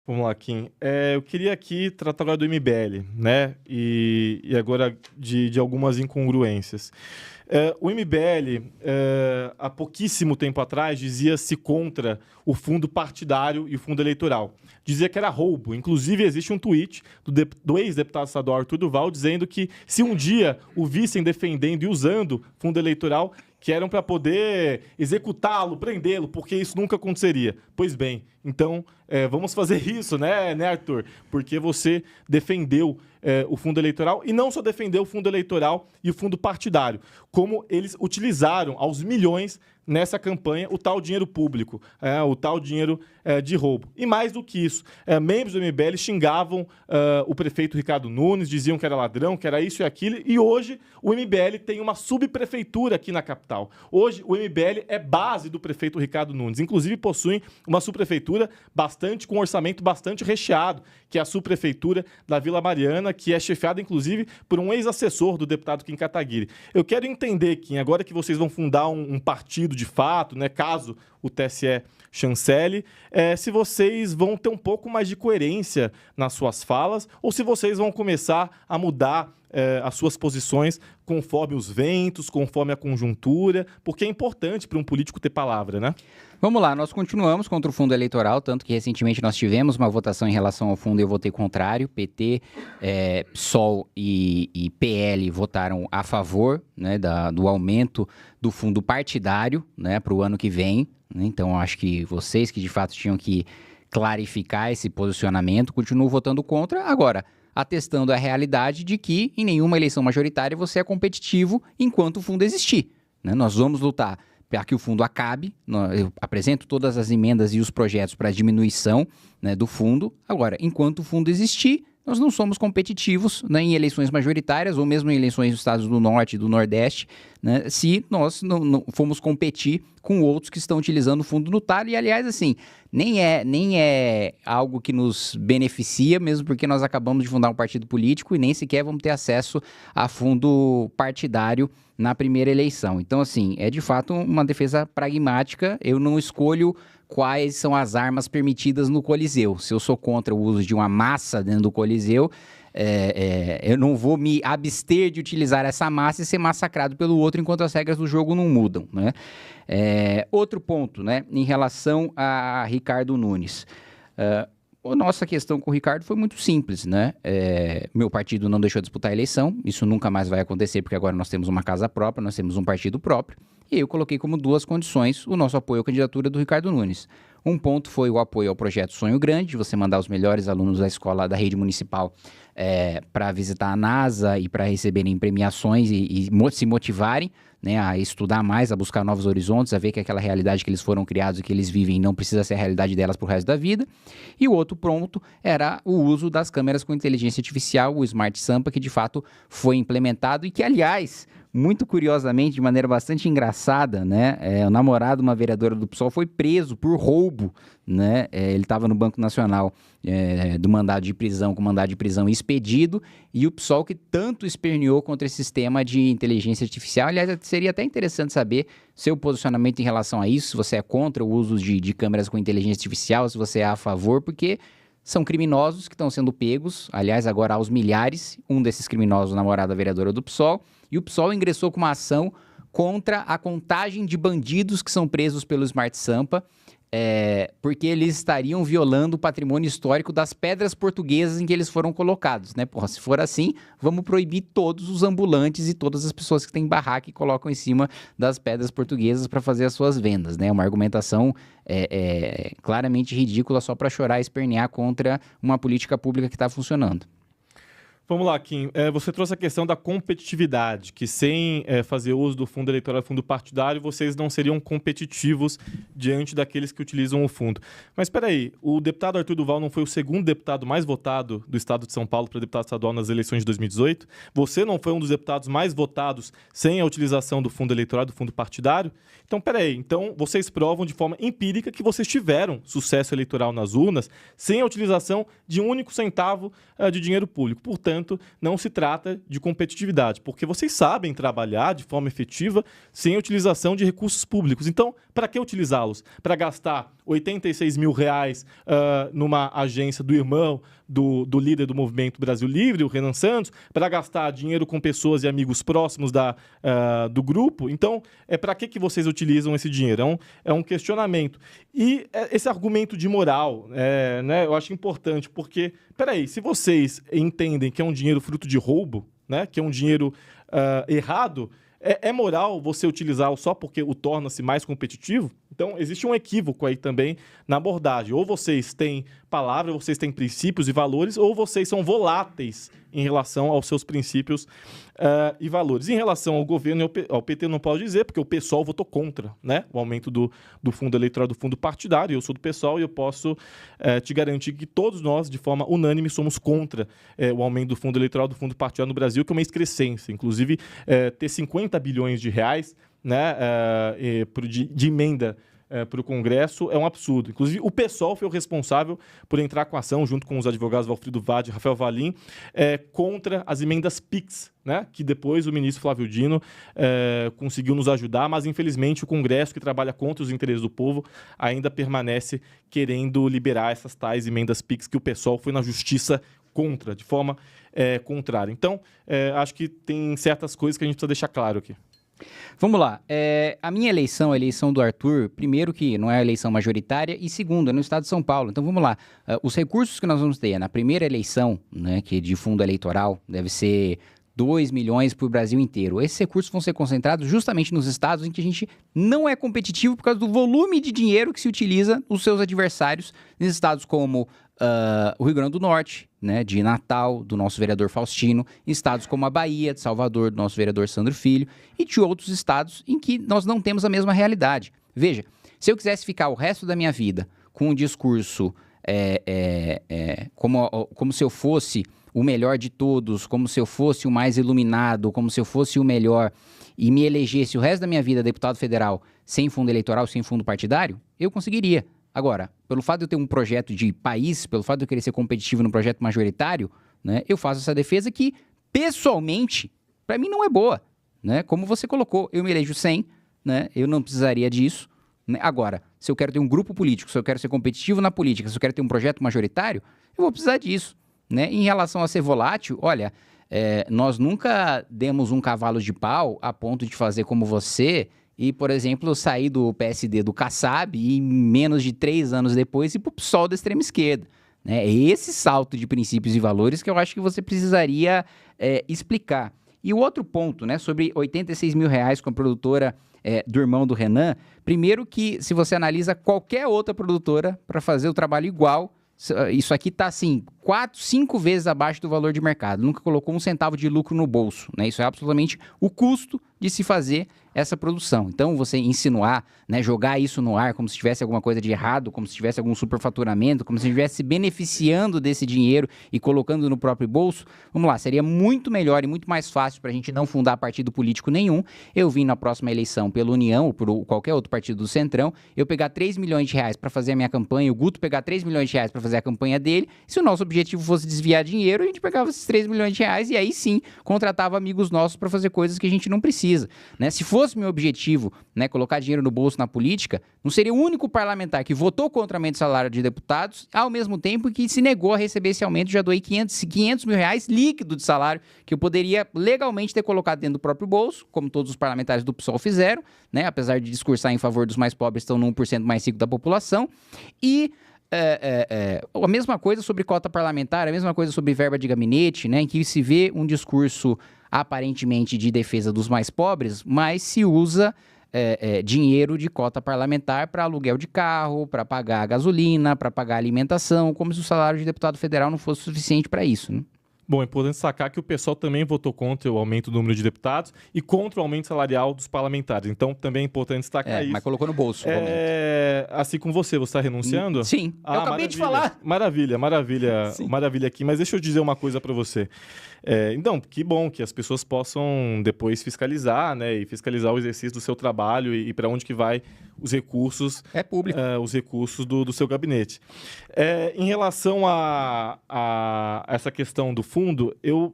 Vamos lá, Kim. Eu queria aqui tratar agora do MBL, né? E agora de algumas incongruências. O MBL, há pouquíssimo tempo atrás, dizia-se contra o fundo partidário e o fundo eleitoral. Dizia que era roubo. Inclusive, existe um tweet do ex-deputado estadual Arthur Duval dizendo que se um dia o vissem defendendo e usando fundo eleitoral, que eram para poder executá-lo, prendê-lo, porque isso nunca aconteceria. Pois bem, então vamos fazer isso, né, Arthur? Porque você defendeu o fundo eleitoral e não só defendeu o fundo eleitoral e o fundo partidário, como eles utilizaram aos milhões nessa campanha o tal dinheiro público, o tal dinheiro de roubo. E mais do que isso, membros do MBL xingavam o prefeito Ricardo Nunes, diziam que era ladrão, que era isso e aquilo, e hoje o MBL tem uma subprefeitura aqui na capital. Hoje o MBL é base do prefeito Ricardo Nunes, inclusive possuem uma subprefeitura com um orçamento bastante recheado, que é a subprefeitura da Vila Mariana, que é chefiada inclusive por um ex-assessor do deputado Kim Kataguiri. Eu quero entender, Kim, agora que vocês vão fundar um partido de fato, né, caso o TSE chancele, se vocês vão ter um pouco mais de coerência nas suas falas ou se vocês vão começar a mudar as suas posições conforme os ventos, conforme a conjuntura, porque é importante para um político ter palavra, né? Vamos lá, nós continuamos contra o fundo eleitoral, tanto que recentemente nós tivemos uma votação em relação ao fundo e eu votei contrário. PT, PSOL e PL votaram a favor, né, do aumento do fundo partidário, né, para o ano que vem. Então, acho que vocês que de fato tinham que clarificar esse posicionamento continuam votando contra. Agora, atestando a realidade de que em nenhuma eleição majoritária você é competitivo enquanto o fundo existir, né? Nós vamos lutar para que o fundo acabe. Eu apresento todas as emendas e os projetos para diminuição, né, do fundo. Agora, enquanto o fundo existir, nós não somos competitivos, né, em eleições majoritárias ou mesmo em eleições dos estados do Norte e do Nordeste, né, se nós não formos competir com outros que estão utilizando o fundo no talo. E, aliás, assim, nem é algo que nos beneficia, mesmo porque nós acabamos de fundar um partido político e nem sequer vamos ter acesso a fundo partidário na primeira eleição. Então, assim, é de fato uma defesa pragmática. Eu não escolho quais são as armas permitidas no Coliseu. Se eu sou contra o uso de uma massa dentro do Coliseu, eu não vou me abster de utilizar essa massa e ser massacrado pelo outro enquanto as regras do jogo não mudam, né? Outro ponto, né, em relação a Ricardo Nunes. A nossa questão com o Ricardo foi muito simples, né? Meu partido não deixou de disputar a eleição, isso nunca mais vai acontecer porque agora nós temos uma casa própria, nós temos um partido próprio, e eu coloquei como duas condições o nosso apoio à candidatura do Ricardo Nunes. Um ponto foi o apoio ao projeto Sonho Grande, você mandar os melhores alunos da escola da rede municipal para visitar a NASA e para receberem premiações e se motivarem, né, a estudar mais, a buscar novos horizontes, a ver que aquela realidade que eles foram criados e que eles vivem não precisa ser a realidade delas para o resto da vida. E o outro ponto era o uso das câmeras com inteligência artificial, o Smart Sampa, que de fato foi implementado e que, aliás, muito curiosamente, de maneira bastante engraçada, né, o namorado de uma vereadora do PSOL foi preso por roubo, né, ele estava no Banco Nacional do mandado de prisão, com mandado de prisão expedido, e o PSOL que tanto esperneou contra esse sistema de inteligência artificial. Aliás, seria até interessante saber seu posicionamento em relação a isso, se você é contra o uso de câmeras com inteligência artificial, se você é a favor, porque são criminosos que estão sendo pegos, aliás, agora aos milhares. Um desses criminosos, o namorado da vereadora do PSOL, e o PSOL ingressou com uma ação contra a contagem de bandidos que são presos pelo Smart Sampa, porque eles estariam violando o patrimônio histórico das pedras portuguesas em que eles foram colocados, né? Porra, se for assim, vamos proibir todos os ambulantes e todas as pessoas que têm barraca e colocam em cima das pedras portuguesas para fazer as suas vendas, né? Uma argumentação claramente ridícula só para chorar e espernear contra uma política pública que está funcionando. Vamos lá, Kim. Você trouxe a questão da competitividade, que sem fazer uso do fundo eleitoral e fundo partidário, vocês não seriam competitivos diante daqueles que utilizam o fundo. Mas espera aí, o deputado Arthur Duval não foi o segundo deputado mais votado do estado de São Paulo para deputado estadual nas eleições de 2018? Você não foi um dos deputados mais votados sem a utilização do fundo eleitoral e do fundo partidário? Então, espera aí. Então, vocês provam de forma empírica que vocês tiveram sucesso eleitoral nas urnas sem a utilização de um único centavo de dinheiro público. Portanto, portanto, não se trata de competitividade, porque vocês sabem trabalhar de forma efetiva sem a utilização de recursos públicos. Então, para que utilizá-los? Para gastar R$86 mil numa agência do irmão do líder do Movimento Brasil Livre, o Renan Santos, para gastar dinheiro com pessoas e amigos próximos do grupo? Então, para que vocês utilizam esse dinheiro? É um questionamento. E esse argumento de moral, né, eu acho importante, porque, peraí, se vocês entendem que é um dinheiro fruto de roubo, né, que é um dinheiro errado, é moral você utilizá-lo só porque o torna-se mais competitivo? Então, existe um equívoco aí também na abordagem. Ou vocês têm palavra, vocês têm princípios e valores, ou vocês são voláteis em relação aos seus princípios e valores. Em relação ao governo e ao PT, não posso dizer, porque o PSOL votou contra, né, o aumento do fundo eleitoral, do fundo partidário. Eu sou do PSOL e eu posso te garantir que todos nós, de forma unânime, somos contra o aumento do fundo eleitoral, do fundo partidário no Brasil, que é uma excrescência. Inclusive, ter 50 bilhões de reais, né, de emenda para o Congresso é um absurdo. Inclusive, o PSOL foi o responsável por entrar com ação, junto com os advogados Valfrido Vade e Rafael Valim, contra as emendas PIX, né, que depois o ministro Flávio Dino conseguiu nos ajudar, mas infelizmente o Congresso, que trabalha contra os interesses do povo, ainda permanece querendo liberar essas tais emendas PIX que o PSOL foi na justiça contra, de forma contrária. Então, acho que tem certas coisas que a gente precisa deixar claro aqui. Vamos lá. A minha eleição, a eleição do Arthur, primeiro que não é a eleição majoritária e segundo, é no estado de São Paulo. Então vamos lá. Os recursos que nós vamos ter na primeira eleição, né, que é de fundo eleitoral, deve ser 2 milhões para o Brasil inteiro. Esses recursos vão ser concentrados justamente nos estados em que a gente não é competitivo por causa do volume de dinheiro que se utiliza nos seus adversários, em estados como o Rio Grande do Norte, né, de Natal, do nosso vereador Faustino, em estados como a Bahia, de Salvador, do nosso vereador Sandro Filho, e de outros estados em que nós não temos a mesma realidade. Veja, se eu quisesse ficar o resto da minha vida com um discurso como se eu fosse o melhor de todos, como se eu fosse o mais iluminado, como se eu fosse o melhor, e me elegesse o resto da minha vida deputado federal sem fundo eleitoral, sem fundo partidário, eu conseguiria. Agora, pelo fato de eu ter um projeto de país, pelo fato de eu querer ser competitivo no projeto majoritário, né, eu faço essa defesa que, pessoalmente, para mim não é boa. Né? Como você colocou, eu me elejo sem, né, eu não precisaria disso. Né? Agora, se eu quero ter um grupo político, se eu quero ser competitivo na política, se eu quero ter um projeto majoritário, eu vou precisar disso. Né? Em relação a ser volátil, olha, nós nunca demos um cavalo de pau a ponto de fazer como você e, por exemplo, sair do PSD do Kassab e menos de 3 anos depois ir para o PSOL da extrema esquerda. Né? É esse salto de princípios e valores que eu acho que você precisaria explicar. E o outro ponto, né, sobre R$86 mil com a produtora do irmão do Renan, primeiro que se você analisa qualquer outra produtora para fazer o trabalho igual, isso aqui está assim, 4, 5 vezes abaixo do valor de mercado. Nunca colocou um centavo de lucro no bolso. Né? Isso é absolutamente o custo de se fazer essa produção. Então, você insinuar, né, jogar isso no ar como se tivesse alguma coisa de errado, como se tivesse algum superfaturamento, como se estivesse se beneficiando desse dinheiro e colocando no próprio bolso, vamos lá, seria muito melhor e muito mais fácil para a gente não fundar partido político nenhum. Eu vim na próxima eleição pela União ou por qualquer outro partido do Centrão, eu pegar R$3 milhões para fazer a minha campanha, o Guto pegar R$3 milhões para fazer a campanha dele. Se o nosso objetivo fosse desviar dinheiro, a gente pegava esses R$3 milhões e aí sim contratava amigos nossos para fazer coisas que a gente não precisa. Né? Se fosse meu objetivo, né, colocar dinheiro no bolso na política, não seria o único parlamentar que votou contra o aumento do salário de deputados, ao mesmo tempo que se negou a receber esse aumento. Já doei R$500 mil líquido de salário, que eu poderia legalmente ter colocado dentro do próprio bolso, como todos os parlamentares do PSOL fizeram, né, apesar de discursar em favor dos mais pobres, estão no 1% mais rico da população. E a mesma coisa sobre cota parlamentar, a mesma coisa sobre verba de gabinete, né, em que se vê um discurso aparentemente de defesa dos mais pobres, mas se usa dinheiro de cota parlamentar para aluguel de carro, para pagar gasolina, para pagar alimentação, como se o salário de deputado federal não fosse suficiente para isso. Né? Bom, é importante destacar que o PSOL também votou contra o aumento do número de deputados e contra o aumento salarial dos parlamentares. Então, também é importante destacar isso. Mas colocou no bolso. Assim como você está renunciando? Sim, eu acabei de falar. Maravilha aqui. Mas deixa eu dizer uma coisa para você. Então, que bom que as pessoas possam depois fiscalizar, né, e fiscalizar o exercício do seu trabalho e para onde que vai os recursos, É público. os recursos do seu gabinete. Em relação a essa questão do fundo, eu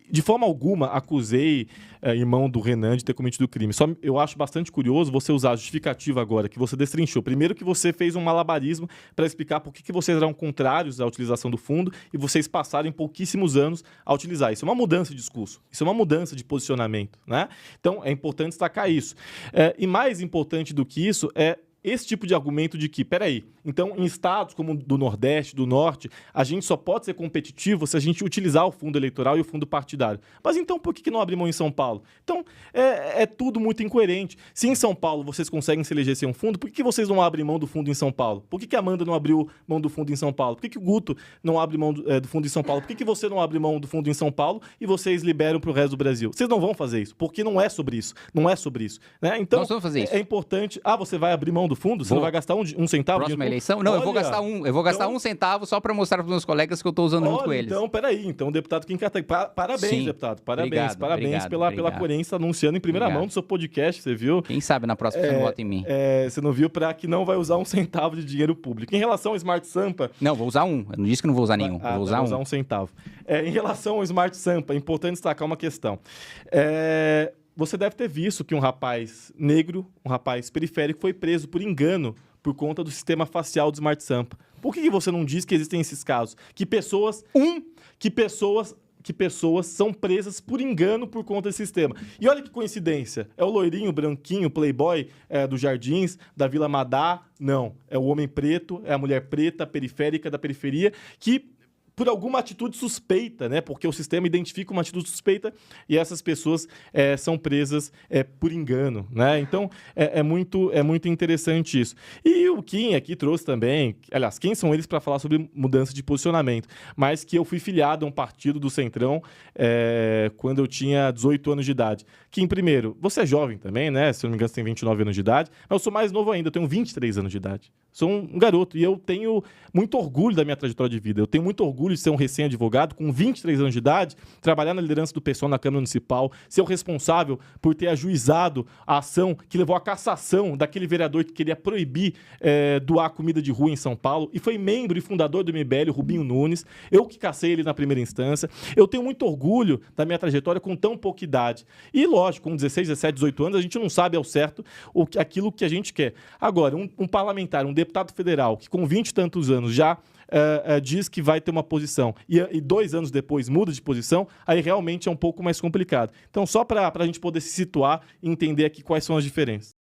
de forma alguma acusei irmão do Renan de ter cometido crime. Só eu acho bastante curioso você usar a justificativa agora, que você destrinchou. Primeiro que você fez um malabarismo para explicar por que vocês eram contrários à utilização do fundo e vocês passaram em pouquíssimos anos a utilizar. Isso é uma mudança de discurso, isso é uma mudança de posicionamento, né? Então, é importante destacar isso. E mais importante do que isso é esse tipo de argumento de que, peraí, então em estados como do Nordeste, do Norte, a gente só pode ser competitivo se a gente utilizar o fundo eleitoral e o fundo partidário. Mas então por que não abre mão em São Paulo? Então é tudo muito incoerente. Se em São Paulo vocês conseguem se eleger sem um fundo, por que vocês não abrem mão do fundo em São Paulo? Por que a Amanda não abriu mão do fundo em São Paulo? Por que o Guto não abre mão do fundo em São Paulo? Por que você não abre mão do fundo em São Paulo e vocês liberam para o resto do Brasil? Vocês não vão fazer isso, porque não é sobre isso. Não é sobre isso. Né? Então, nós vamos fazer isso. É importante... você vai abrir mão do fundo? Você não vai gastar um centavo? Próxima eleição? Não, eu vou gastar então, um centavo só para mostrar para os meus colegas que eu estou usando junto com eles. Então, peraí. Então, deputado Kim Kataguiri, parabéns, Sim. deputado. Parabéns. Obrigado, parabéns obrigado. pela coerência, anunciando em primeira mão do seu podcast, você viu? Quem sabe na próxima você não vota em mim. Você não viu para que não vai usar um centavo de dinheiro público. Em relação ao Smart Sampa... Não, vou usar um. Eu não disse que não vou usar nenhum. Vou usar um centavo. Em relação ao Smart Sampa, é importante destacar uma questão. Você deve ter visto que um rapaz negro, um rapaz periférico, foi preso por engano por conta do sistema facial do Smart Sampa. Por que você não diz que existem esses casos? Que pessoas são presas por engano por conta desse sistema. E olha que coincidência. É o loirinho, branquinho, playboy dos Jardins, da Vila Madá? Não. É o homem preto, é a mulher preta, periférica da periferia, que por alguma atitude suspeita, né? Porque o sistema identifica uma atitude suspeita e essas pessoas são presas por engano, né? Então, é muito interessante isso. E o Kim aqui trouxe também, aliás, quem são eles para falar sobre mudança de posicionamento? Mas que eu fui filiado a um partido do Centrão quando eu tinha 18 anos de idade. Kim, primeiro, você é jovem também, né? Se eu não me engano, você tem 29 anos de idade, mas eu sou mais novo ainda, eu tenho 23 anos de idade. Sou um garoto e eu tenho muito orgulho da minha trajetória de vida. Eu tenho muito orgulho de ser um recém-advogado com 23 anos de idade, trabalhar na liderança do pessoal na Câmara Municipal, ser o responsável por ter ajuizado a ação que levou à cassação daquele vereador que queria proibir doar comida de rua em São Paulo e foi membro e fundador do MBL, o Rubinho Nunes. Eu que cacei ele na primeira instância. Eu tenho muito orgulho da minha trajetória com tão pouca idade. E, lógico, com 16, 17, 18 anos, a gente não sabe ao certo aquilo que a gente quer. Agora, um parlamentar, um deputado federal que com 20 e tantos anos já diz que vai ter uma posição e 2 anos depois muda de posição, aí realmente é um pouco mais complicado. Então, só para a gente poder se situar e entender aqui quais são as diferenças.